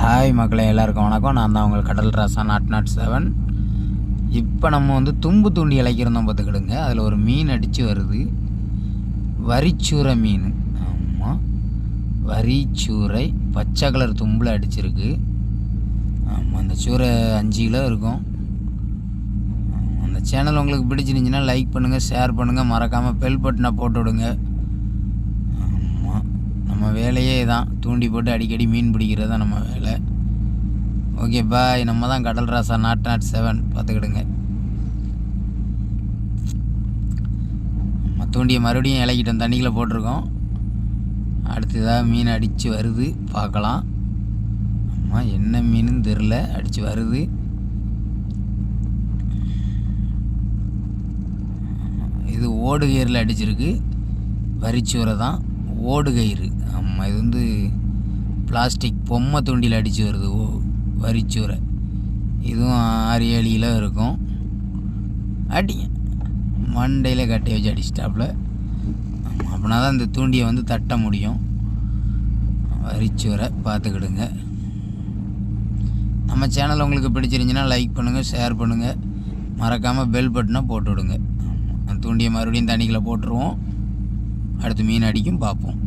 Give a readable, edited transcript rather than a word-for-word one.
Hi மக்களே, எல்லாருக்கும் வணக்கம். நான் தான் உங்கள் கடல் ராசா நாட் 7. இப்போ நம்ம வந்து தும்பு தூண்டி இழைக்கிறோம் பார்த்துக்கிடுங்க. அதில் ஒரு மீன் அடித்து வருது, வரிச்சூரை மீன். ஆமாம், வரிச்சூரை பச்சை கலர் தும்பில் அடிச்சிருக்கு. ஆமாம், அந்த சூரை 5 கிலோ இருக்கும். அந்த சேனல் உங்களுக்கு பிடிச்சிருந்துச்சின்னா லைக் பண்ணுங்கள், ஷேர் பண்ணுங்கள், மறக்காமல் பெல் பட்டனை போட்டு விடுங்க. நம்ம வேலையே தான், தூண்டி போட்டு அடிக்கடி மீன் பிடிக்கிறது தான் நம்ம வேலை. Okay bye. நம்ம தான் கடல் ராசா நாட் 7 பார்த்துக்கிடுங்க. நம்ம தூண்டியை மறுபடியும் இலக்கிட்டோம், தண்ணிக்குள்ளே போட்டிருக்கோம். அடுத்ததாக மீன் அடித்து வருது, பார்க்கலாம். ஆமாம், என்ன மீனுன்னு தெரில, அடித்து வருது. இது ஓடுகயிறில் அடிச்சிருக்கு, வரிச்சூரை தான், ஓடுகயிறு. ஆமாம், இது வந்து பிளாஸ்டிக் பொம்மை தூண்டியில் அடித்து வருது வரிச்சூரை. இதுவும் 6-7 கிலோ இருக்கும். அடி மண்டையில் கட்டி வச்சு அடிச்சிட்டாப்புல. ஆமாம், அப்படின்னா தான் இந்த தூண்டியை வந்து தட்ட முடியும். வரிச்சூரை பார்த்துக்கிடுங்க. நம்ம சேனல் உங்களுக்கு பிடிச்சிருந்துச்சின்னா லைக் பண்ணுங்கள், ஷேர் பண்ணுங்கள், மறக்காமல் பெல் பட்டனை போட்டு விடுங்க. தூண்டியை மறுபடியும் தண்ணிக்குள்ளே போட்டுருவோம். அடுத்து மீன் அடிக்கும், பார்ப்போம்.